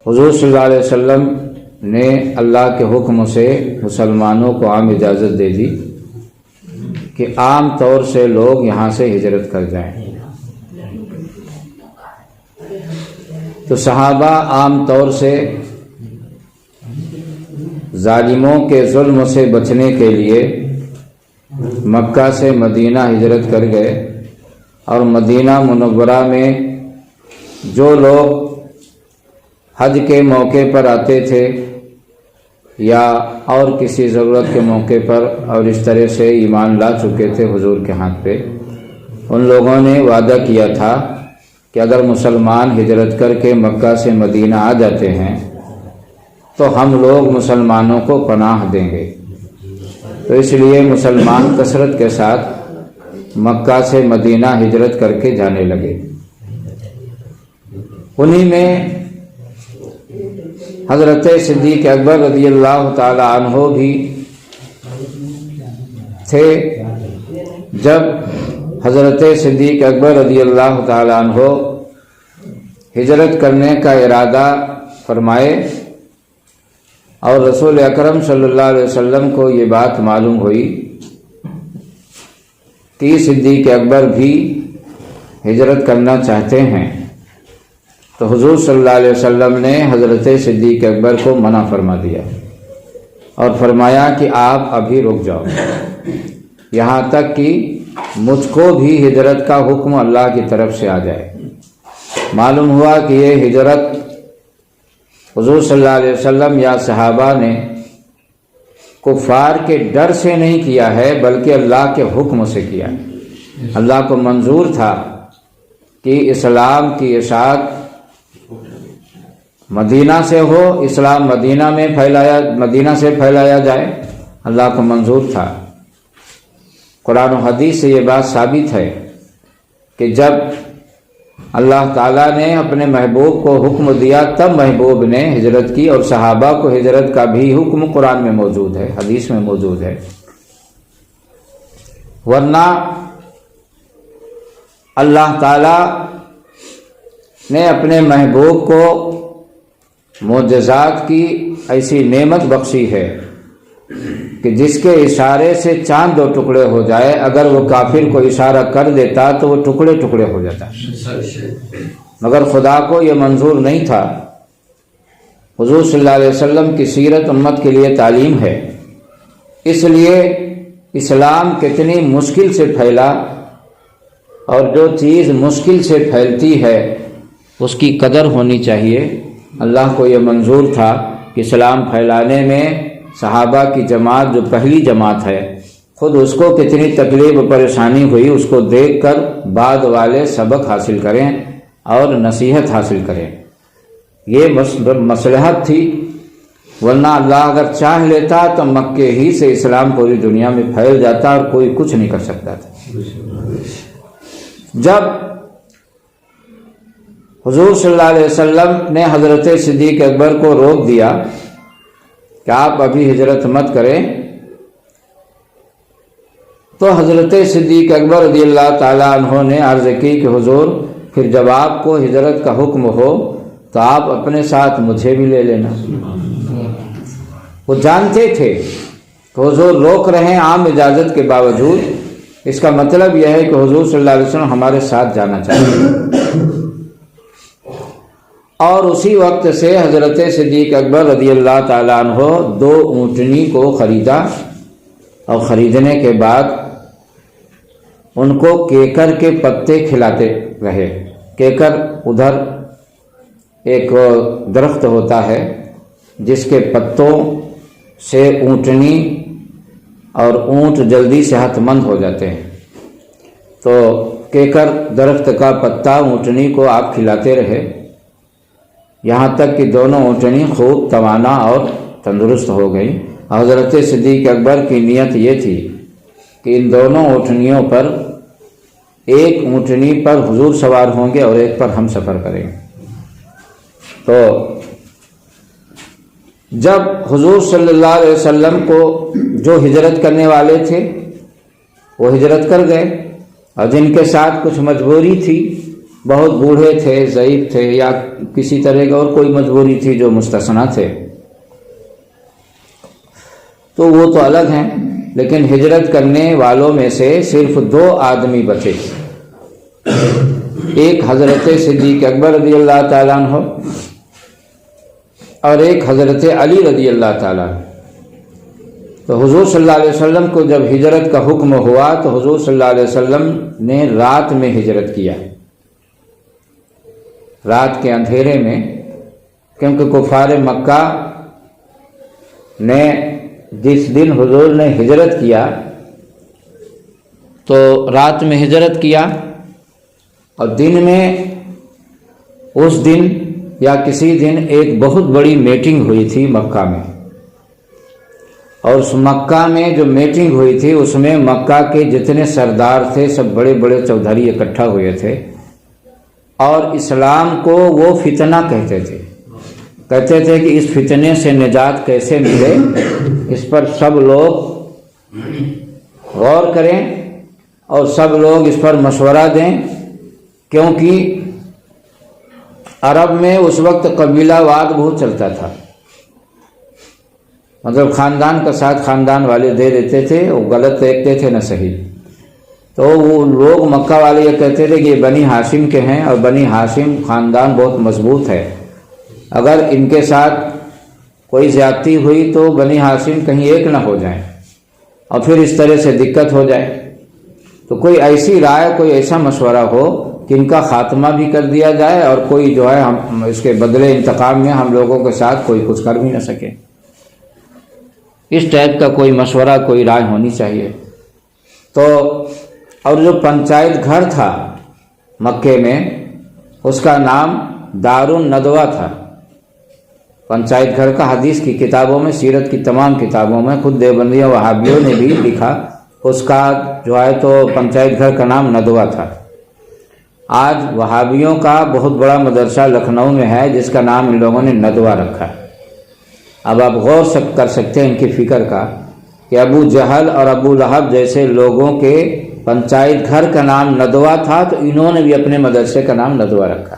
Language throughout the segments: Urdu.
حضور صلی اللہ علیہ وسلم نے اللہ کے حکم سے مسلمانوں کو عام اجازت دے دی کہ عام طور سے لوگ یہاں سے ہجرت کر جائیں۔ تو صحابہ عام طور سے ظالموں کے ظلم سے بچنے کے لیے مکہ سے مدینہ ہجرت کر گئے، اور مدینہ منورہ میں جو لوگ حج کے موقع پر آتے تھے یا اور کسی ضرورت کے موقع پر اور اس طرح سے ایمان لا چکے تھے حضور کے ہاتھ پہ، ان لوگوں نے وعدہ کیا تھا کہ اگر مسلمان ہجرت کر کے مکہ سے مدینہ آ جاتے ہیں تو ہم لوگ مسلمانوں کو پناہ دیں گے۔ تو اس لیے مسلمان کثرت کے ساتھ مکہ سے مدینہ ہجرت کر کے جانے لگے۔ انہی میں حضرت صدیق اکبر رضی اللہ تعالی عنہ بھی تھے۔ جب حضرت صدیق اکبر رضی اللہ تعالی عنہ ہجرت کرنے کا ارادہ فرمائے اور رسول اکرم صلی اللہ علیہ وسلم کو یہ بات معلوم ہوئی کہ صدیق اکبر بھی ہجرت کرنا چاہتے ہیں، تو حضور صلی اللہ علیہ وسلم نے حضرت صدیق اکبر کو منع فرما دیا اور فرمایا کہ آپ ابھی رک جاؤ یہاں تک کہ مجھ کو بھی ہجرت کا حکم اللہ کی طرف سے آ جائے۔ معلوم ہوا کہ یہ ہجرت حضور صلی اللہ علیہ وسلم یا صحابہ نے کفار کے ڈر سے نہیں کیا ہے بلکہ اللہ کے حکم سے کیا ہے۔ اللہ کو منظور تھا کہ اسلام کی اشاعت مدینہ سے ہو، اسلام مدینہ سے پھیلایا جائے، اللہ کو منظور تھا۔ قرآن و حدیث سے یہ بات ثابت ہے کہ جب اللہ تعالیٰ نے اپنے محبوب کو حکم دیا تب محبوب نے ہجرت کی، اور صحابہ کو ہجرت کا بھی حکم قرآن میں موجود ہے، حدیث میں موجود ہے۔ ورنہ اللہ تعالیٰ نے اپنے محبوب کو معجزات کی ایسی نعمت بخشی ہے کہ جس کے اشارے سے چاند 2 ٹکڑے ہو جائے، اگر وہ کافر کو اشارہ کر دیتا تو وہ ٹکڑے ٹکڑے ہو جاتا، مگر خدا کو یہ منظور نہیں تھا۔ حضور صلی اللہ علیہ وسلم کی سیرت امت کے لیے تعلیم ہے، اس لیے اسلام کتنی مشکل سے پھیلا، اور جو چیز مشکل سے پھیلتی ہے اس کی قدر ہونی چاہیے۔ اللہ کو یہ منظور تھا کہ اسلام پھیلانے میں صحابہ کی جماعت جو پہلی جماعت ہے، خود اس کو کتنی تکلیف و پریشانی ہوئی، اس کو دیکھ کر بعد والے سبق حاصل کریں اور نصیحت حاصل کریں۔ یہ مصلحت تھی، ورنہ اللہ اگر چاہ لیتا تو مکے ہی سے اسلام پوری دنیا میں پھیل جاتا اور کوئی کچھ نہیں کر سکتا تھا۔ جب حضور صلی اللہ علیہ وسلم نے حضرت صدیق اکبر کو روک دیا کہ آپ ابھی ہجرت مت کریں، تو حضرت صدیق اکبر رضی اللہ تعالیٰ عنہ نے عرض کی کہ حضور پھر جب آپ کو ہجرت کا حکم ہو تو آپ اپنے ساتھ مجھے بھی لے لینا۔ وہ جانتے تھے کہ حضور روک رہے ہیں عام اجازت کے باوجود، اس کا مطلب یہ ہے کہ حضور صلی اللہ علیہ وسلم ہمارے ساتھ جانا چاہتے ہیں۔ اور اسی وقت سے حضرت صدیق اکبر رضی اللہ تعالیٰ عنہ 2 اونٹنی کو خریدا، اور خریدنے کے بعد ان کو کیکر کے پتے کھلاتے رہے۔ کیکر ادھر ایک درخت ہوتا ہے جس کے پتوں سے اونٹنی اور اونٹ جلدی صحت مند ہو جاتے ہیں، تو کیکر درخت کا پتا اونٹنی کو آپ کھلاتے رہے یہاں تک کہ دونوں اونٹنی خوب توانا اور تندرست ہو گئی۔ حضرت صدیق اکبر کی نیت یہ تھی کہ ان دونوں اونٹنیوں پر، ایک اونٹنی پر حضور سوار ہوں گے اور ایک پر ہم سفر کریں گے۔ تو جب حضور صلی اللہ علیہ وسلم کو جو ہجرت کرنے والے تھے وہ ہجرت کر گئے، اور جن کے ساتھ کچھ مجبوری تھی بہت بوڑھے تھے، ضعیف تھے، یا کسی طرح کی اور کوئی مجبوری تھی جو مستثنیٰ تھے، تو وہ تو الگ ہیں، لیکن ہجرت کرنے والوں میں سے صرف 2 آدمی بچے، ایک حضرت صدیق اکبر رضی اللہ تعالیٰ عنہ اور ایک حضرت علی رضی اللہ تعالیٰ عنہ۔ تو حضور صلی اللہ علیہ وسلم کو جب ہجرت کا حکم ہوا تو حضور صلی اللہ علیہ وسلم نے رات میں ہجرت کیا، رات کے اندھیرے میں، کیونکہ کفار مکہ نے جس دن حضور نے ہجرت کیا تو رات میں ہجرت کیا، اور دن میں اس دن یا کسی دن ایک بہت بڑی میٹنگ ہوئی تھی مکہ میں، اور اس مکہ میں جو میٹنگ ہوئی تھی اس میں مکہ کے جتنے سردار تھے سب بڑے بڑے چودھری اکٹھا ہوئے تھے، اور اسلام کو وہ فتنہ کہتے تھے کہ اس فتنے سے نجات کیسے ملے، اس پر سب لوگ غور کریں اور سب لوگ اس پر مشورہ دیں، کیونکہ عرب میں اس وقت قبیلہ واد بہت چلتا تھا، مطلب خاندان کا ساتھ خاندان والے دے دیتے تھے، وہ غلط دیکھتے تھے نہ صحیح، تو وہ لوگ مکہ والے یہ کہتے تھے کہ یہ بنی ہاشم کے ہیں، اور بنی ہاشم خاندان بہت مضبوط ہے، اگر ان کے ساتھ کوئی زیادتی ہوئی تو بنی ہاشم کہیں ایک نہ ہو جائیں اور پھر اس طرح سے دقت ہو جائے، تو کوئی ایسی رائے، کوئی ایسا مشورہ ہو کہ ان کا خاتمہ بھی کر دیا جائے، اور کوئی جو ہے ہم اس کے بدلے انتقام میں ہم لوگوں کے ساتھ کوئی کچھ کر بھی نہ سکے، اس ٹائپ کا کوئی مشورہ، کوئی رائے ہونی چاہیے۔ تو اور جو پنچایت گھر تھا مکے میں اس کا نام دار الندوہ تھا، پنچایت گھر کا حدیث کی کتابوں میں، سیرت کی تمام کتابوں میں، خود دیوبندیوں وہابیوں نے بھی لکھا، اس کا جو ہے تو پنچایت گھر کا نام ندوہ تھا۔ آج وہابیوں کا بہت بڑا مدرسہ لکھنؤ میں ہے جس کا نام ان لوگوں نے ندوہ رکھا ہے۔ اب آپ غور کر سکتے ہیں ان کی فکر کا کہ ابو جہل اور ابو لہب جیسے لوگوں کے پنچایت گھر کا نام ندوہ تھا، تو انہوں نے بھی اپنے مدرسے کا نام ندوہ رکھا۔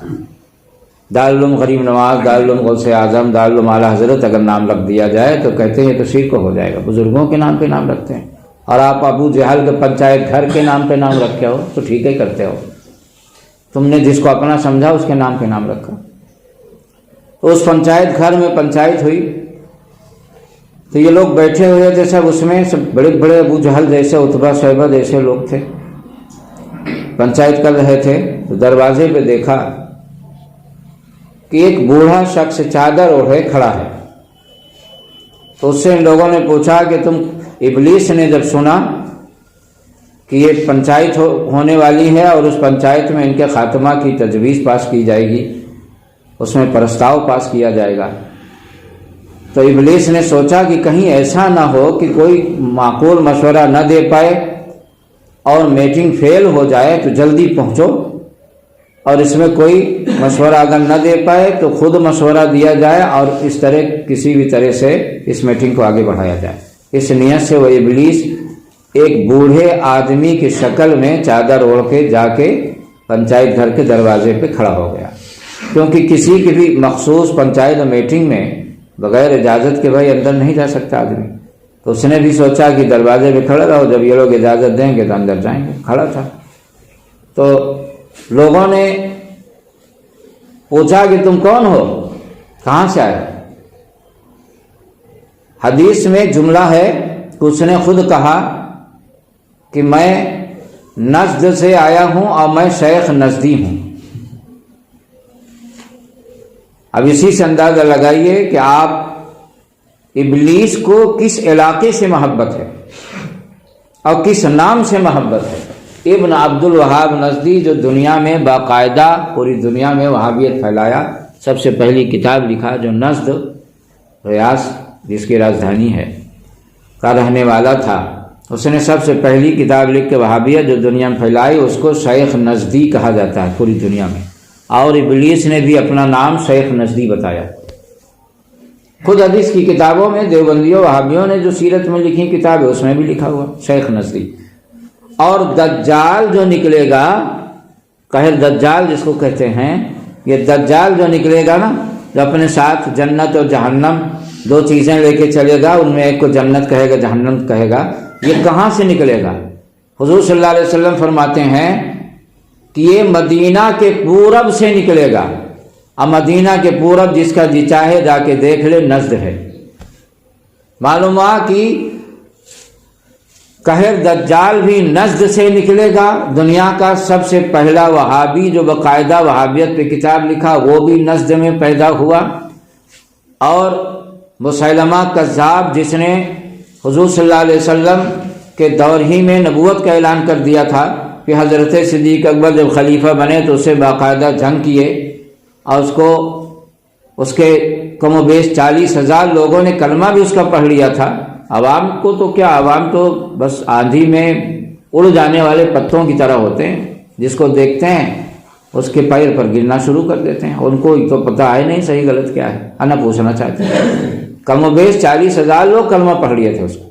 دارالعلوم غریب نواز، دارالعلوم غوث اعظم، دارالعلوم اعلیٰ حضرت اگر نام رکھ دیا جائے تو کہتے ہیں یہ تو شرک ہو جائے گا، بزرگوں کے نام پہ نام رکھتے ہیں، اور آپ ابو جہل کے پنچایت گھر کے نام پہ نام رکھے ہو تو ٹھیک ہے کرتے ہو، تم نے جس کو اپنا سمجھا اس کے نام پہ نام رکھا۔ تو اس پنچایت گھر میں پنچایت ہوئی، تو یہ لوگ بیٹھے ہوئے تھے سب، اس میں سب بڑے بڑے ابو جہل جیسے، عتبہ شیبہ جیسے لوگ تھے، پنچایت کر رہے تھے۔ تو دروازے پہ دیکھا کہ ایک بوڑھا شخص چادر اوڑھے کھڑا ہے، تو اس سے ان لوگوں نے پوچھا کہ تم، ابلیس نے جب سنا کہ یہ پنچایت ہونے والی ہے اور اس پنچایت میں ان کے خاتمہ کی تجویز پاس کی جائے گی، اس میں پرستاؤ پاس کیا جائے گا، تو ابلیس نے سوچا کہ کہیں ایسا نہ ہو کہ کوئی معقول مشورہ نہ دے پائے اور میٹنگ فیل ہو جائے، تو جلدی پہنچو، اور اس میں کوئی مشورہ اگر نہ دے پائے تو خود مشورہ دیا جائے اور اس طرح کسی بھی طرح سے اس میٹنگ کو آگے بڑھایا جائے۔ اس نیت سے وہ ابلیس ایک بوڑھے آدمی کی شکل میں چادر اوڑھ کے جا کے پنچایت گھر کے دروازے پہ کھڑا ہو گیا، کیونکہ کسی کی بھی مخصوص پنچایت میٹنگ میں بغیر اجازت کے بھائی اندر نہیں جا سکتا آدمی، تو اس نے بھی سوچا کہ دروازے پہ کھڑا رہو، جب یہ لوگ اجازت دیں گے تو اندر جائیں گے، کھڑا تھا۔ تو لوگوں نے پوچھا کہ تم کون ہو، کہاں سے آئے؟ حدیث میں جملہ ہے کہ اس نے خود کہا کہ میں نجد سے آیا ہوں اور میں شیخ نجدی ہوں۔ اب اسی سے اندازہ لگائیے کہ آپ ابلیس کو کس علاقے سے محبت ہے اور کس نام سے محبت ہے۔ ابن عبد الوہاب نجدی، جو دنیا میں باقاعدہ پوری دنیا میں وہابیت پھیلایا، سب سے پہلی کتاب لکھا جو نجد، ریاض جس کی راجدھانی ہے، کا رہنے والا تھا، اس نے سب سے پہلی کتاب لکھ کے وہابیت جو دنیا میں پھیلائی، اس کو شیخ نجدی کہا جاتا ہے پوری دنیا میں، اور ابلیس نے بھی اپنا نام شیخ نجدی بتایا۔ خود حدیث کی کتابوں میں دیوبندیوں وہابیوں نے جو سیرت میں لکھی کتاب ہے اس میں بھی لکھا ہوا شیخ نجدی۔ اور دجال جو نکلے گا قہر دجال جس کو کہتے ہیں، یہ دجال جو نکلے گا نا، جو اپنے ساتھ جنت اور جہنم دو چیزیں لے کے چلے گا، ان میں ایک کو جنت کہے گا، جہنم کہے گا، یہ کہاں سے نکلے گا؟ حضور صلی اللہ علیہ وسلم فرماتے ہیں کہ یہ مدینہ کے پورب سے نکلے گا، اور مدینہ کے پورب جس کا جی چاہے جا کے دیکھ لے، نجد ہے۔ معلوم ہوا کہ قہر دجال بھی نجد سے نکلے گا۔ دنیا کا سب سے پہلا وہابی جو باقاعدہ وہابیت پہ کتاب لکھا وہ بھی نجد میں پیدا ہوا، اور مسیلمہ کذاب جس نے حضور صلی اللہ علیہ وسلم کے دور ہی میں نبوت کا اعلان کر دیا تھا کہ حضرت صدیق اکبر جب خلیفہ بنے تو اسے باقاعدہ جنگ کیے، اور اس کے کم و بیش 40,000 لوگوں نے کلمہ بھی اس کا پڑھ لیا تھا۔ عوام کو تو کیا، عوام تو بس آندھی میں اڑ جانے والے پتوں کی طرح ہوتے ہیں، جس کو دیکھتے ہیں اس کے پیر پر گرنا شروع کر دیتے ہیں، ان کو تو پتہ ہے نہیں صحیح غلط کیا ہے، نہ پوچھنا چاہتے ہیں۔ کم و بیش 40,000 لوگ کلمہ پڑھ لیے تھے اس کو۔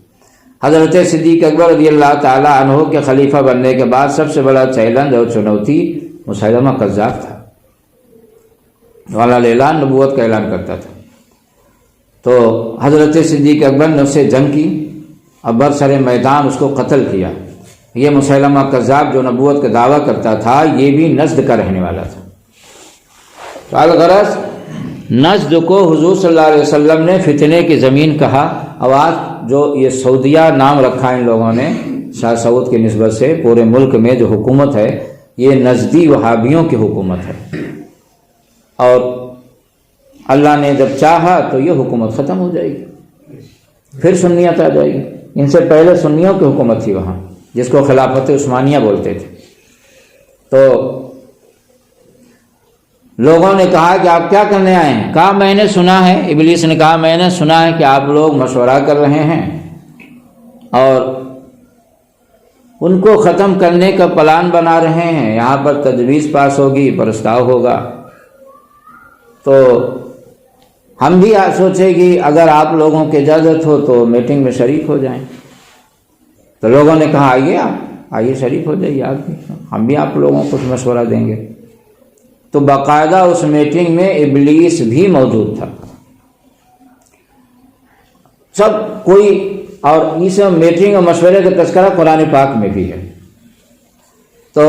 حضرت صدیق اکبر رضی اللہ تعالیٰ عنہ کے خلیفہ بننے کے بعد سب سے بڑا چیلنج اور چنوتی مسیلمہ کذاب تھا، والا اعلان نبوت کا اعلان کرتا تھا۔ تو حضرت صدیق اکبر نے اس سے جنگ کی، اور برسر میدان اس کو قتل کیا۔ یہ مسیلمہ کذاب جو نبوت کا دعویٰ کرتا تھا یہ بھی نجد کا رہنے والا تھا۔ تو الغرض نجد کو حضور صلی اللہ علیہ وسلم نے فتنے کی زمین کہا۔ اب آج جو یہ سعودیہ نام رکھا ان لوگوں نے شاہ سعود کی نسبت سے، پورے ملک میں جو حکومت ہے یہ نجدی وہابیوں کی حکومت ہے، اور اللہ نے جب چاہا تو یہ حکومت ختم ہو جائے گی، پھر سنیت آ جائے گی۔ ان سے پہلے سنیوں کی حکومت تھی وہاں، جس کو خلافت عثمانیہ بولتے تھے۔ تو لوگوں نے کہا کہ آپ کیا کرنے آئے ہیں؟ کہا میں نے سنا ہے، ابلیس نے کہا میں نے سنا ہے کہ آپ لوگ مشورہ کر رہے ہیں اور ان کو ختم کرنے کا پلان بنا رہے ہیں، یہاں پر تجویز پاس ہوگی، پرستاؤ ہوگا، تو ہم بھی سوچے کہ اگر آپ لوگوں کی اجازت ہو تو میٹنگ میں شریک ہو جائیں۔ تو لوگوں نے کہا آئیے شریک ہو جائیے، آپ بھی، ہم بھی آپ لوگوں کو مشورہ دیں گے۔ تو باقاعدہ اس میٹنگ میں ابلیس بھی موجود تھا، سب کوئی، اور اس میٹنگ اور مشورے کا تذکرہ قرآن پاک میں بھی ہے۔ تو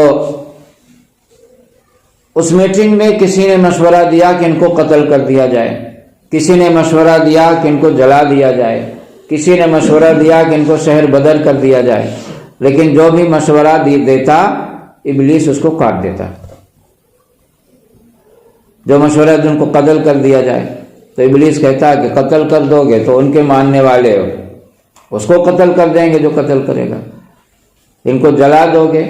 اس میٹنگ میں کسی نے مشورہ دیا کہ ان کو قتل کر دیا جائے، کسی نے مشورہ دیا کہ ان کو جلا دیا جائے، کسی نے مشورہ دیا کہ ان کو شہر بدر کر دیا جائے، لیکن جو بھی مشورہ دیتا ابلیس اس کو کاٹ دیتا۔ جو مشورہ ان کو قتل کر دیا جائے تو ابلیس کہتا ہے کہ قتل کر دو گے تو ان کے ماننے والے اس کو قتل کر دیں گے جو قتل کرے گا، ان کو جلا دو گے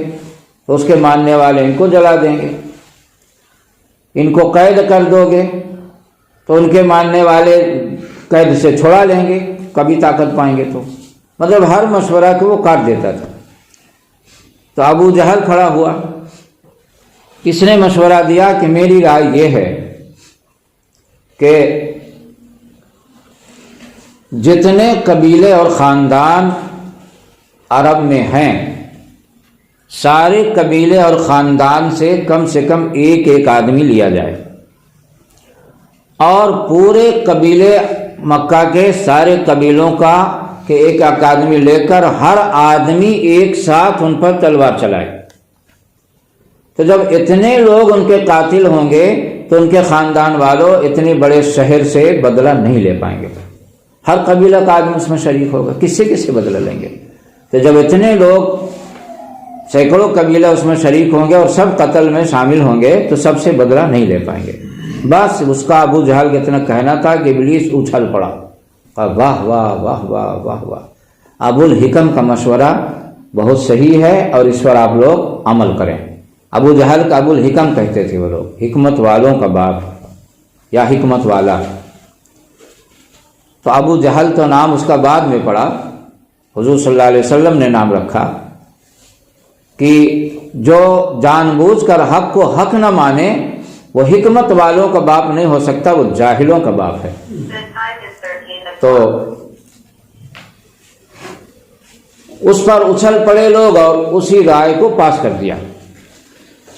تو اس کے ماننے والے ان کو جلا دیں گے، ان کو قید کر دو گے تو ان کے ماننے والے قید سے چھڑا لیں گے، کبھی طاقت پائیں گے تو، مطلب ہر مشورہ کو وہ کاٹ دیتا تھا۔ تو ابو جہل کھڑا ہوا، اس نے مشورہ دیا کہ میری رائے یہ ہے کہ جتنے قبیلے اور خاندان عرب میں ہیں، سارے قبیلے اور خاندان سے کم ایک آدمی لیا جائے، اور پورے قبیلے مکہ کے سارے قبیلوں کا کہ ایک آدمی لے کر ہر آدمی ایک ساتھ ان پر تلوار چلائے۔ تو جب اتنے لوگ ان کے قاتل ہوں گے تو ان کے خاندان والوں اتنے بڑے شہر سے بدلہ نہیں لے پائیں گے، ہر قبیلہ کا آدمی اس میں شریک ہوگا، کس سے بدلہ لیں گے؟ تو جب اتنے لوگ سینکڑوں قبیلہ اس میں شریک ہوں گے اور سب قتل میں شامل ہوں گے تو سب سے بدلہ نہیں لے پائیں گے۔ بس اس کا ابو جہل کا اتنا کہنا تھا کہ ابلیس اچھل پڑا، واہ واہ واہ واہ واہ واہ، ابو الحکم کا مشورہ بہت صحیح ہے اور اس پر آپ لوگ عمل کریں۔ ابو جہل کا ابو الحکم کہتے تھے وہ لوگ، حکمت والوں کا باپ یا حکمت والا۔ تو ابو جہل تو نام اس کا بعد میں پڑا، حضور صلی اللہ علیہ وسلم نے نام رکھا کہ جو جان بوجھ کر حق کو حق نہ مانے وہ حکمت والوں کا باپ نہیں ہو سکتا، وہ جاہلوں کا باپ ہے۔ تو اس پر اچھل پڑے لوگ اور اسی رائے کو پاس کر دیا۔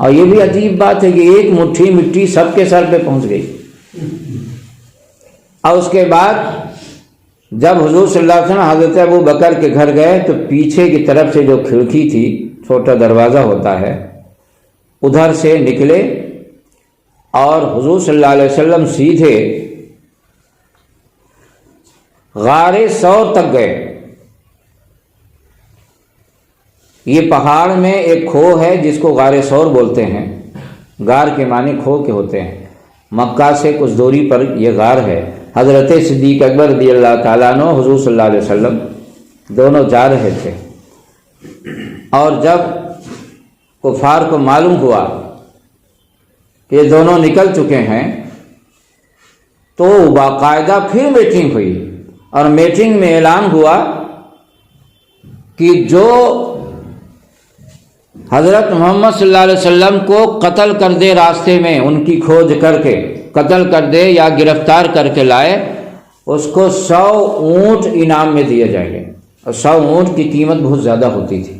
اور یہ بھی عجیب بات ہے کہ ایک مٹھی مٹی سب کے سر پہ پہنچ گئی. اور اس کے بعد جب حضور صلی اللہ علیہ وسلم حضرت ابو بکر کے گھر گئے تو پیچھے کی طرف سے جو کھڑکی تھی، چھوٹا دروازہ ہوتا ہے، ادھر سے نکلے اور حضور صلی اللہ علیہ وسلم سیدھے غار ثور تک گئے. یہ پہاڑ میں ایک کھو ہے جس کو غار ثور بولتے ہیں. غار کے معنی کھو کے ہوتے ہیں. مکہ سے کچھ دوری پر یہ غار ہے. حضرت صدیق اکبر رضی اللہ تعالیٰ عنہ، حضور صلی اللہ علیہ وسلم دونوں جا رہے تھے، اور جب کفار کو معلوم ہوا کہ یہ دونوں نکل چکے ہیں تو باقاعدہ پھر میٹنگ ہوئی، اور میٹنگ میں اعلان ہوا کہ جو حضرت محمد صلی اللہ علیہ وسلم کو قتل کر دے، راستے میں ان کی کھوج کر کے قتل کر دے یا گرفتار کر کے لائے، اس کو 100 اونٹ انعام میں دیے جائیں گے. اور 100 اونٹ کی قیمت بہت زیادہ ہوتی تھی.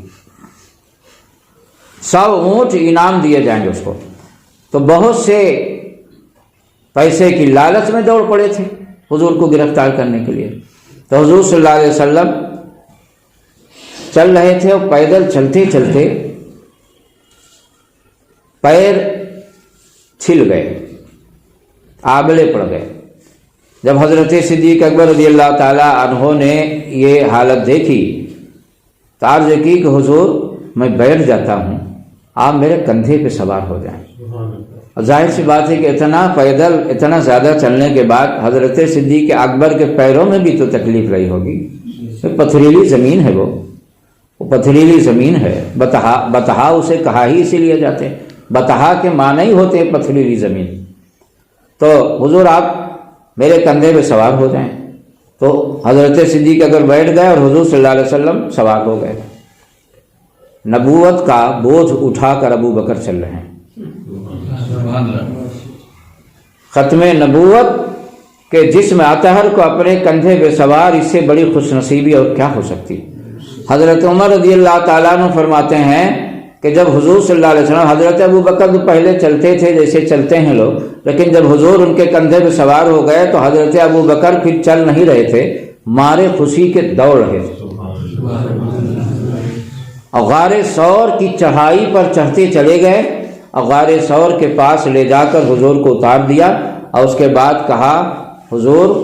100 اونٹ انعام دیے جائیں گے اس کو. تو بہت سے پیسے کی لالچ میں دوڑ پڑے تھے حضور کو گرفتار کرنے کے لیے. تو حضور صلی اللہ علیہ وسلم چل رہے تھے، اور پیدل چلتے چلتے پیر چھل گئے، آبلے پڑ گئے. جب حضرت صدیق اکبر رضی اللہ تعالیٰ عنہ نے یہ حالت دیکھی تو عرض کی کہ حضور میں بیٹھ جاتا ہوں، آپ میرے کندھے پہ سوار ہو جائیں. اور ظاہر سی بات ہے کہ اتنا پیدل اتنا زیادہ چلنے کے بعد حضرت صدیق اکبر کے پیروں میں بھی تو تکلیف رہی ہوگی. پتھریلی زمین ہے، وہ پتھریلی زمین ہے. بتہا اسے کہا ہی اسی لیے جاتے ہیں، بتہا کے معنی ہی ہوتے ہیں پتھریلی زمین. تو حضور آپ میرے کندھے پہ سوار ہو جائیں. تو حضرت صدیق اگر بیٹھ گئے اور حضور صلی اللہ علیہ وسلم سوار ہو گئے. نبوت کا بوجھ اٹھا کر ابو بکر چل رہے ہیں. ختم نبوت کے جسم اطہر کو اپنے کندھے پہ سوار، اس سے بڑی خوش نصیبی اور کیا ہو سکتی. حضرت عمر رضی اللہ تعالیٰ عنہ فرماتے ہیں کہ جب حضور صلی اللہ علیہ وسلم، حضرت ابو بکر تو پہلے چلتے تھے جیسے چلتے ہیں لوگ، لیکن جب حضور ان کے کندھے پہ سوار ہو گئے تو حضرت ابو بکر پھر چل نہیں رہے تھے، مارے خوشی کے دوڑ رہے تھے. اور غار ثور کی چڑھائی پر چڑھتے چلے گئے، اور غار ثور کے پاس لے جا کر حضور کو اتار دیا. اور اس کے بعد کہا، حضور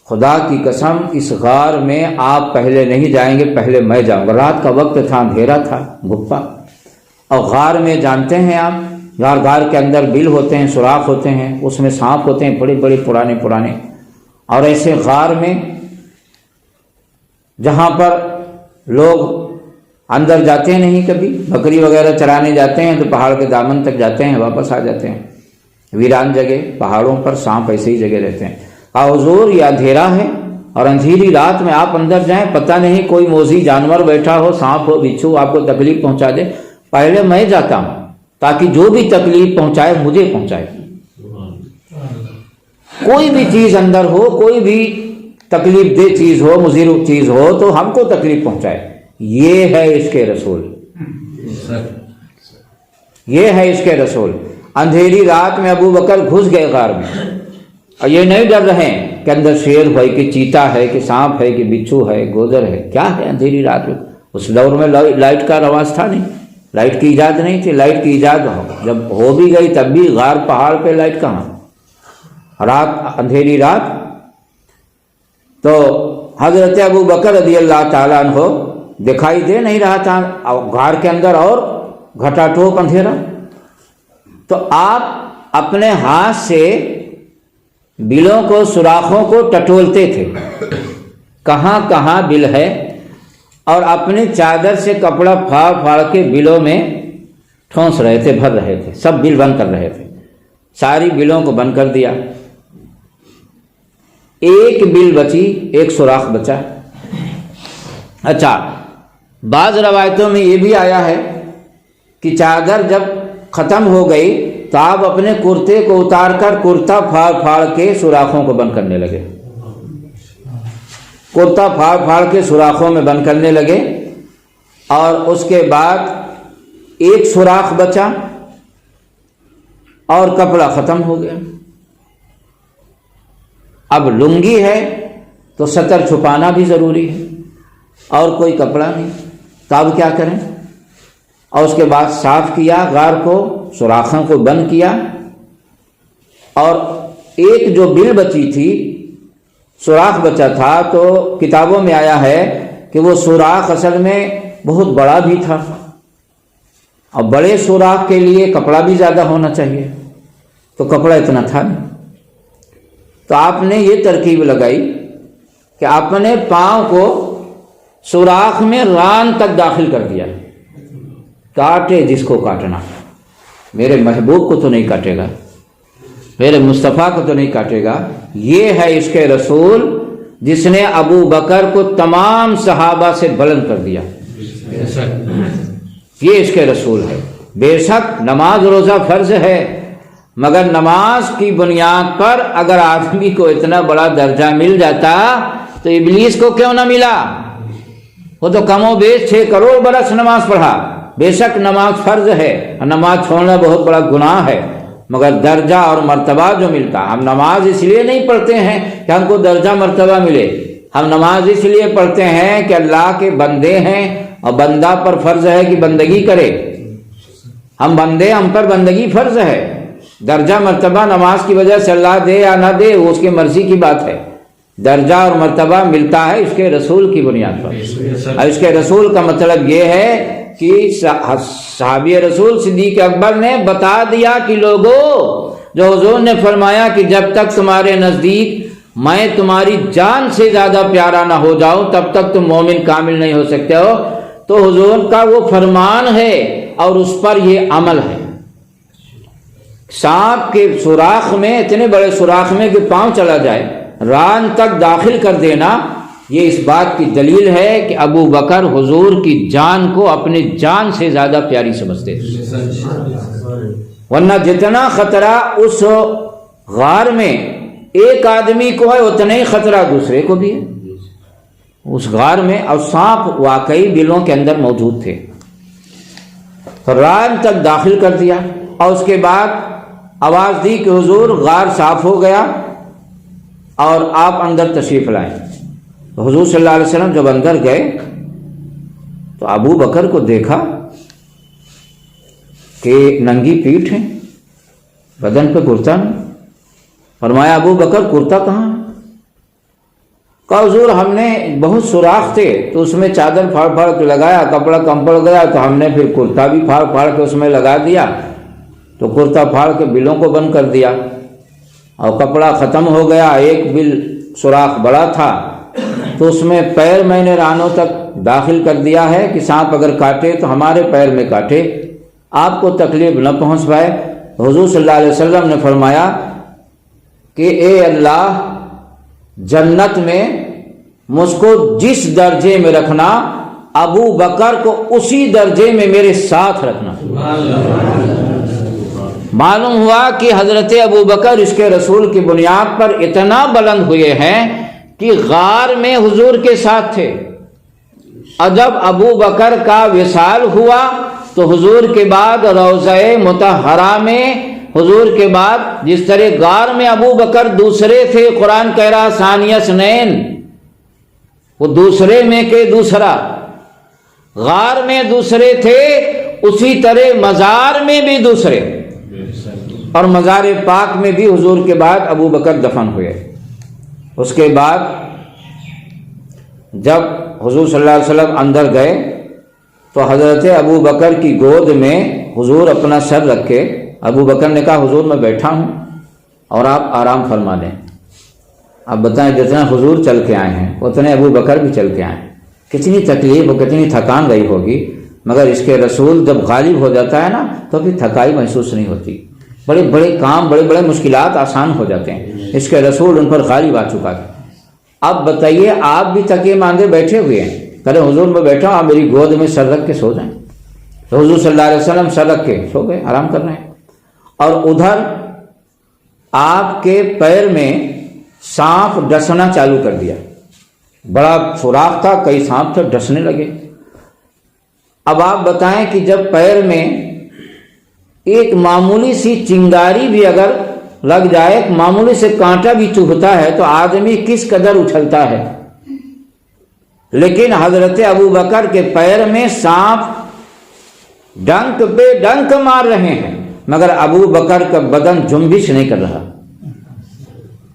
خدا کی قسم اس غار میں آپ پہلے نہیں جائیں گے، پہلے میں جاؤں گا. رات کا وقت تھا، اندھیرا تھا، گھپا. اور غار میں جانتے ہیں آپ، غار کے اندر بل ہوتے ہیں، سوراخ ہوتے ہیں، اس میں سانپ ہوتے ہیں بڑے بڑے پرانے. اور ایسے غار میں جہاں پر لوگ اندر جاتے نہیں، کبھی بکری وغیرہ چرانے جاتے ہیں تو پہاڑ کے دامن تک جاتے ہیں، واپس آ جاتے ہیں. ویران جگہ، پہاڑوں پر سانپ ایسے ہی جگہ رہتے ہیں. حضور یہ اندھیرا ہے اور اندھیری رات میں آپ اندر جائیں، پتہ نہیں کوئی موذی جانور بیٹھا ہو، سانپ ہو، بچھو آپ کو تکلیف پہنچا دے. پہلے میں جاتا ہوں تاکہ جو بھی تکلیف پہنچائے مجھے پہنچائے. کوئی بھی چیز اندر ہو، کوئی بھی تکلیف دہ چیز ہو، مضر چیز ہو تو ہم کو تکلیف پہنچائے. یہ ہے اس کے رسول، یہ ہے اس کے رسول. اندھیری رات میں ابو بکر گھس گئے غار میں، اور یہ نہیں ڈر رہے ہیں کہ اندر شیر ہے کہ چیتا ہے کہ سانپ ہے کہ بچھو ہے، گوجر ہے، کیا ہے اندھیری رات میں. اس دور میں لائٹ کا رواج تھا نہیں، لائٹ کی ایجاد نہیں تھی. لائٹ کی ایجاد جب ہو بھی گئی تب بھی غار پہاڑ پہ لائٹ کہاں، رات اندھیری رات. تو حضرت ابو بکر رضی اللہ تعالیٰ عنہ دکھائی دے نہیں رہا تھا، غار کے اندر اور گھٹا ٹوپ اندھیرا. تو آپ اپنے ہاتھ سے بلوں کو، سوراخوں کو ٹٹولتے تھے، کہاں کہاں بل ہے، اور اپنی چادر سے کپڑا پھاڑ پھاڑ کے بلوں میں ٹھونس رہے تھے، بھر رہے تھے، سب بل بند کر رہے تھے. ساری بلوں کو بند کر دیا، ایک بل بچی، ایک سوراخ بچا. اچھا، بعض روایتوں میں یہ بھی آیا ہے کہ چادر جب ختم ہو گئی تو آپ اپنے کرتے کو اتار کر کرتا پھاڑ پھاڑ کے سوراخوں کو بند کرنے لگے. کرتا پھاڑ پھاڑ کے سوراخوں میں بند کرنے لگے. اور اس کے بعد ایک سوراخ بچا اور کپڑا ختم ہو گیا. اب لنگی ہے تو سطر چھپانا بھی ضروری ہے اور کوئی کپڑا نہیں، تو اب کیا کریں؟ اور اس کے بعد صاف کیا غار کو، سوراخوں کو بند کیا، اور ایک جو بل بچی تھی، سوراخ بچا تھا، تو کتابوں میں آیا ہے کہ وہ سوراخ اصل میں بہت بڑا بھی تھا، اور بڑے سوراخ کے لیے کپڑا بھی زیادہ ہونا چاہیے، تو کپڑا اتنا تھا نہیں. تو آپ نے یہ ترکیب لگائی کہ اپنے پاؤں کو سوراخ میں ران تک داخل کر دیا. کاٹے جس کو کاٹنا، میرے محبوب کو تو نہیں کاٹے گا، میرے مصطفیٰ کو تو نہیں کاٹے گا. یہ ہے عشق رسول جس نے ابو بکر کو تمام صحابہ سے بلند کر دیا. یہ عشق رسول ہے. بے شک نماز روزہ فرض ہے، مگر نماز کی بنیاد پر اگر آدمی کو اتنا بڑا درجہ مل جاتا تو ابلیس کو کیوں نہ ملا؟ وہ تو کم و بیش 6 کروڑ برس نماز پڑھا. بے شک نماز فرض ہے، نماز چھوڑنا بہت بڑا گناہ ہے، مگر درجہ اور مرتبہ جو ملتا، ہم نماز اس لیے نہیں پڑھتے ہیں کہ ہم کو درجہ مرتبہ ملے، ہم نماز اس لیے پڑھتے ہیں کہ اللہ کے بندے ہیں اور بندہ پر فرض ہے کہ بندگی کرے. ہم بندے، ہم پر بندگی فرض ہے. درجہ مرتبہ نماز کی وجہ سے اللہ دے یا نہ دے وہ اس کی مرضی کی بات ہے. درجہ اور مرتبہ ملتا ہے اس کے رسول کی بنیاد پر. اور اس کے رسول کا مطلب یہ ہے کہ صحابی رسول صدیق اکبر نے بتا دیا کہ لوگوں، جو حضور نے فرمایا کہ جب تک تمہارے نزدیک میں تمہاری جان سے زیادہ پیارا نہ ہو جاؤں تب تک تم مومن کامل نہیں ہو سکتے ہو، تو حضور کا وہ فرمان ہے اور اس پر یہ عمل ہے. سانپ کے سوراخ میں، اتنے بڑے سوراخ میں کہ پاؤں چلا جائے، ران تک داخل کر دینا، یہ اس بات کی دلیل ہے کہ ابو بکر حضور کی جان کو اپنی جان سے زیادہ پیاری سمجھتے تھے. ورنہ جتنا خطرہ اس غار میں ایک آدمی کو ہے اتنا ہی خطرہ دوسرے کو بھی ہے اس غار میں. اور سانپ واقعی بلوں کے اندر موجود تھے. ران تک داخل کر دیا اور اس کے بعد آواز دی کہ حضور غار صاف ہو گیا اور آپ اندر تشریف لائیں. تو حضور صلی اللہ علیہ وسلم جب اندر گئے تو ابو بکر کو دیکھا کہ ننگی پیٹھ ہے، بدن پہ کرتا نہیں. فرمایا ابو بکر کرتا کہاں؟ کہا حضور ہم نے بہت سوراخ تھے تو اس میں چادر پھاڑ پھاڑ کے لگایا، کپڑا کم پڑ گیا تو ہم نے پھر کرتا بھی پھاڑ پھاڑ کے اس میں لگا دیا، تو کرتا پھاڑ کے بلوں کو بند کر دیا اور کپڑا ختم ہو گیا. ایک بل سوراخ بڑا تھا تو اس میں پیر میں نے رانوں تک داخل کر دیا ہے کہ سانپ اگر کاٹے تو ہمارے پیر میں کاٹے، آپ کو تکلیف نہ پہنچ پائے. حضور صلی اللہ علیہ وسلم نے فرمایا کہ اے اللہ، جنت میں مجھ کو جس درجے میں رکھنا ابو بکر کو اسی درجے میں میرے ساتھ رکھنا. معلوم ہوا کہ حضرت ابو بکر اس کے رسول کی بنیاد پر اتنا بلند ہوئے ہیں کہ غار میں حضور کے ساتھ تھے. اور جب ابو بکر کا وصال ہوا تو حضور کے بعد روضہ مطہرہ میں، حضور کے بعد جس طرح غار میں ابو بکر دوسرے تھے، قرآن کہہ رہا ثانی اثنین، وہ دوسرے میں کہ دوسرا، غار میں دوسرے تھے، اسی طرح مزار میں بھی دوسرے، اور مزار پاک میں بھی حضور کے بعد ابو بکر دفن ہوئے. اس کے بعد جب حضور صلی اللہ علیہ وسلم اندر گئے تو حضرت ابو بکر کی گود میں حضور اپنا سر رکھے. ابو بکر نے کہا حضور میں بیٹھا ہوں اور آپ آرام فرما لیں. اب بتائیں جتنا حضور چل کے آئے ہیں اتنے ابو بکر بھی چل کے آئے ہیں. کتنی تکلیف اور کتنی تھکان گئی ہوگی، مگر اس کے رسول جب غالب ہو جاتا ہے نا تو پھر تھکائی محسوس نہیں ہوتی. بڑے بڑے کام، بڑے بڑے مشکلات آسان ہو جاتے ہیں. اس کے رسول ان پر غالب آ چکا ہے. اب بتائیے آپ بھی تکیے ماندے بیٹھے ہوئے ہیں، کہتے حضور میں بیٹھا ہوں، آپ میری گود میں سر رکھ کے سو جائیں. تو حضور صلی اللہ علیہ وسلم سر رکھ کے سو گئے، آرام کر رہے ہیں. اور ادھر آپ کے پیر میں سانپ ڈسنا چالو کر دیا. بڑا سوراخ تھا، کئی سانپ تھے، ڈسنے لگے. اب آپ بتائیں کہ جب پیر میں ایک معمولی سی چنگاری بھی اگر لگ جائے، ایک معمولی سے کانٹا بھی چبھتا ہے تو آدمی کس قدر اچھلتا ہے، لیکن حضرت ابو بکر کے پیر میں سانپ ڈنک پہ ڈنک مار رہے ہیں، مگر ابو بکر کا بدن جنبش نہیں کر رہا۔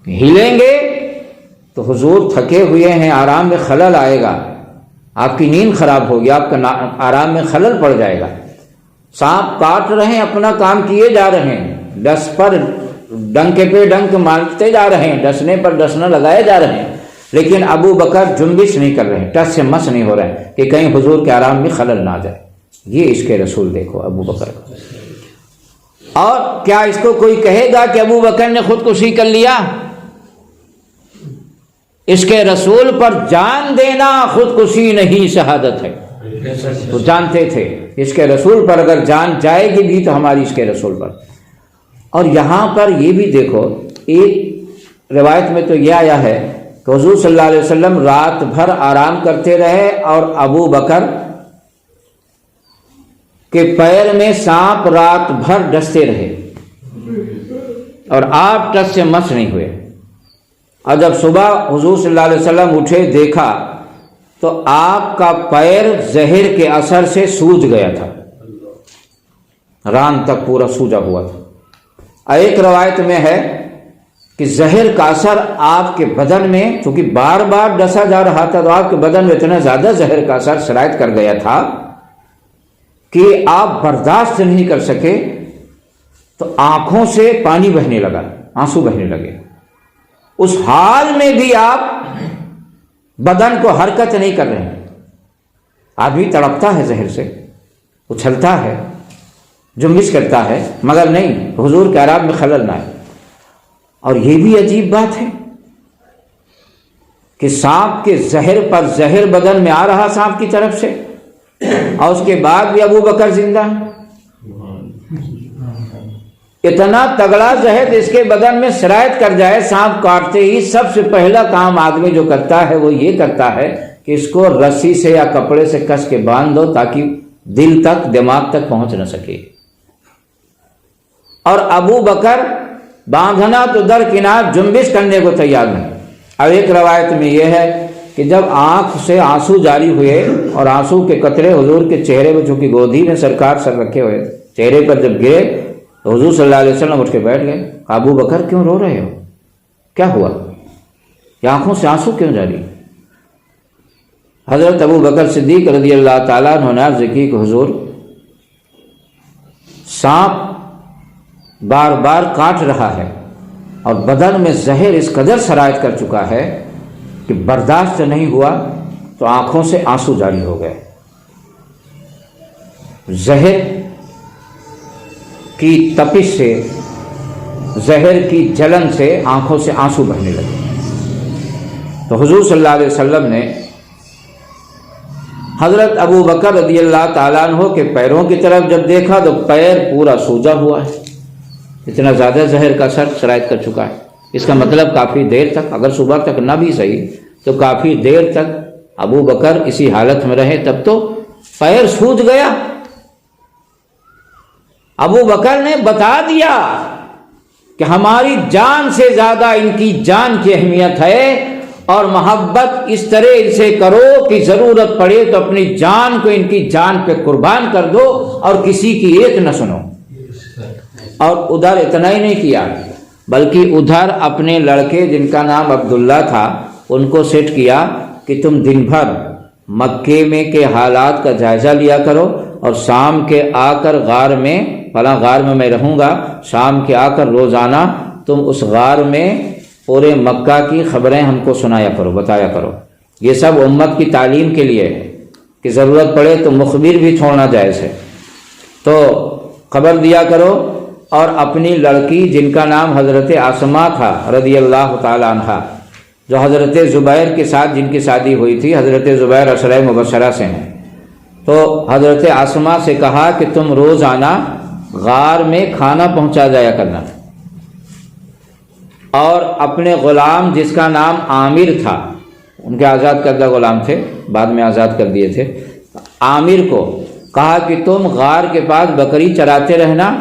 ہلیں گے تو حضور تھکے ہوئے ہیں، آرام میں خلل آئے گا، آپ کی نیند خراب ہوگی، آپ کا آرام میں خلل پڑ جائے گا۔ سانپ کاٹ رہے ہیں، اپنا کام کیے جا رہے ہیں، ڈس پر ڈنکے پہ ڈنک مارتے جا رہے ہیں، ڈسنے پر ڈسنا لگائے جا رہے ہیں، لیکن ابو بکر جنبش نہیں کر رہے ہیں، ٹس سے مس نہیں ہو رہے ہیں کہ کہیں حضور کے آرام میں خلل نہ آ جائے۔ یہ عشق رسول دیکھو ابو بکر کا۔ اور کیا اس کو کوئی کہے گا کہ ابو بکر نے خودکشی کر لیا؟ اس کے رسول پر جان دینا خودکشی نہیں، شہادت ہے۔ وہ جانتے تھے اس کے رسول پر اگر جان جائے گی بھی تو ہماری اس کے رسول پر۔ اور یہاں پر یہ بھی دیکھو، ایک روایت میں تو یہ آیا ہے کہ حضور صلی اللہ علیہ وسلم رات بھر آرام کرتے رہے اور ابو بکر کے پیر میں سانپ رات بھر ڈستے رہے اور آپ ٹس سے مس نہیں ہوئے۔ اور جب صبح حضور صلی اللہ علیہ وسلم اٹھے، دیکھا تو آپ کا پیر زہر کے اثر سے سوج گیا تھا، ران تک پورا سوجا ہوا تھا۔ ایک روایت میں ہے کہ زہر کا اثر آپ کے بدن میں، چونکہ بار بار ڈسا جا رہا تھا تو آپ کے بدن میں اتنا زیادہ زہر کا اثر سرایت کر گیا تھا کہ آپ برداشت نہیں کر سکے، تو آنکھوں سے پانی بہنے لگا، آنسو بہنے لگے۔ اس حال میں بھی آپ بدن کو حرکت نہیں کر رہے ہیں۔ آدمی تڑپتا ہے زہر سے، اچھلتا ہے، جنبش کرتا ہے، مگر نہیں، حضور کے آرام میں خلل نہ آئے۔ اور یہ بھی عجیب بات ہے کہ سانپ کے زہر پر زہر بدن میں آ رہا سانپ کی طرف سے، اور اس کے بعد بھی ابو بکر زندہ۔ اتنا تگڑا زہر اس کے بدن میں سرایت کر جائے، سانپ کاٹتے ہی سب سے پہلا کام آدمی جو کرتا ہے وہ یہ کرتا ہے کہ اس کو رسی سے یا کپڑے سے کس کے باندھ دو تاکہ دل تک، دماغ تک پہنچ نہ سکے۔ اور ابو بکر باندھنا تو درکنار، جنبش کرنے کو تیار نہیں۔ اب ایک روایت میں یہ ہے کہ جب آنکھ سے آنسو جاری ہوئے اور آنسو کے قطرے حضور کے چہرے پر، چونکہ گودی میں سرکار سر رکھے ہوئے، چہرے پر جب گرے تو حضور صلی اللہ علیہ وسلم اٹھ کے بیٹھ گئے۔ ابو بکر کیوں رو رہے ہو؟ کیا ہوا؟ یہ آنکھوں سے آنسو کیوں جاری؟ حضرت ابو بکر صدیق رضی اللہ تعالیٰ عنہ نے عرض کی کہ حضور، سانپ بار بار کاٹ رہا ہے اور بدن میں زہر اس قدر سرایت کر چکا ہے کہ برداشت نہیں ہوا تو آنکھوں سے آنسو جاری ہو گئے۔ زہر کی تپش سے، زہر کی جلن سے آنکھوں سے آنسو بہنے لگے۔ تو حضور صلی اللہ علیہ وسلم نے حضرت ابو بکر رضی اللہ تعالیٰ عنہ کے پیروں کی طرف جب دیکھا تو پیر پورا سوجا ہوا ہے، اتنا زیادہ زہر کا اثر سرایت کر چکا ہے۔ اس کا مطلب کافی دیر تک، اگر صبح تک نہ بھی صحیح تو کافی دیر تک ابو بکر اسی حالت میں رہے، تب تو پیر سوج گیا۔ ابو بکر نے بتا دیا کہ ہماری جان سے زیادہ ان کی جان کی اہمیت ہے، اور محبت اس طرح ان سے کرو کہ ضرورت پڑے تو اپنی جان کو ان کی جان پہ قربان کر دو اور کسی کی ایک نہ سنو۔ اور ادھر اتنا ہی نہیں کیا، بلکہ ادھر اپنے لڑکے جن کا نام عبداللہ تھا ان کو سیٹ کیا کہ تم دن بھر مکے میں کے حالات کا جائزہ لیا کرو، اور شام کے آ کر غار میں، فلاں غار میں رہوں گا، شام کے آ کر روزانہ تم اس غار میں پورے مکہ کی خبریں ہم کو سنایا کرو، بتایا کرو۔ یہ سب امت کی تعلیم کے لیے ہے کہ ضرورت پڑے تو مخبر بھی چھوڑنا جائز ہے، تو خبر دیا کرو۔ اور اپنی لڑکی جن کا نام حضرت آسما تھا رضی اللہ تعالی عنہ، جو حضرت زبیر کے ساتھ جن کی شادی ہوئی تھی، حضرت زبیر عشرہ مبشرہ سے ہیں، تو حضرت آسما سے کہا کہ تم روزانہ غار میں کھانا پہنچا جایا کرنا، اور اپنے غلام جس کا نام عامر تھا، ان کے آزاد کردہ غلام تھے، بعد میں آزاد کر دیے تھے، عامر کو کہا کہ تم غار کے پاس بکری چراتے رہنا،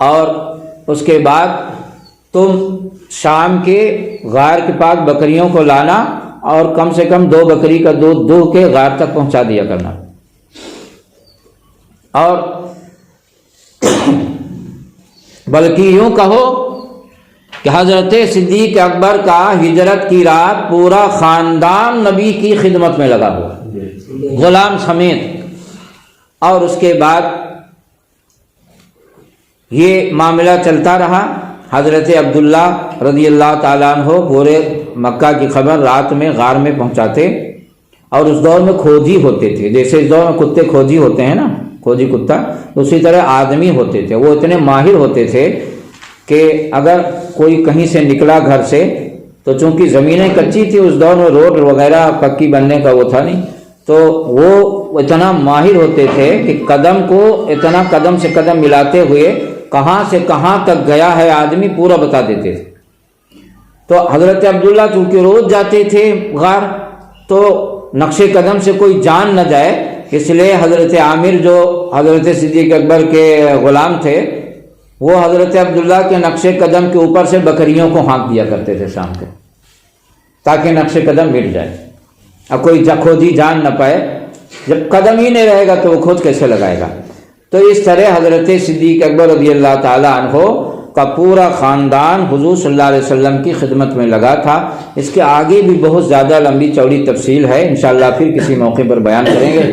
اور اس کے بعد تم شام کے غار کے پاس بکریوں کو لانا اور کم سے کم 2 بکری کا دودھ دو کے غار تک پہنچا دیا کرنا. اور بلکہ یوں کہو کہ حضرت صدیق اکبر کا ہجرت کی رات پورا خاندان نبی کی خدمت میں لگا ہوا، غلام سمیت. اور اس کے بعد یہ معاملہ چلتا رہا. حضرت عبداللہ رضی اللہ تعالیٰ عنہ پورے مکہ کی خبر رات میں غار میں پہنچاتے. اور اس دور میں کھوجی ہوتے تھے، جیسے اس دور میں کتے کھوجی ہوتے ہیں نا، کھوجی کتا، اسی طرح آدمی ہوتے تھے. وہ اتنے ماہر ہوتے تھے کہ اگر کوئی کہیں سے نکلا گھر سے تو چونکہ زمینیں کچی تھی اس دور میں، روڈ وغیرہ پکی بننے کا وہ تھا نہیں، تو وہ اتنا ماہر ہوتے تھے کہ قدم کو اتنا قدم سے قدم ملاتے ہوئے کہاں سے کہاں تک گیا ہے آدمی پورا بتا دیتے تھے. تو حضرت عبداللہ چونکہ روز جاتے تھے غار، تو نقش قدم سے کوئی جان نہ جائے، اس لیے حضرت عامر جو حضرت صدیق اکبر کے غلام تھے وہ حضرت عبداللہ کے نقش قدم کے اوپر سے بکریوں کو ہانک دیا کرتے تھے شام کے، تاکہ نقش قدم مٹ جائے. اب کوئی کھوجی جان نہ پائے، جب قدم ہی نہیں رہے گا تو وہ کھوج کیسے لگائے گا. تو اس طرح حضرت صدیق اکبر رضی اللہ تعالیٰ عنہ کا پورا خاندان حضور صلی اللہ علیہ وسلم کی خدمت میں لگا تھا. اس کے آگے بھی بہت زیادہ لمبی چوڑی تفصیل ہے، انشاءاللہ پھر کسی موقع پر بیان کریں گے.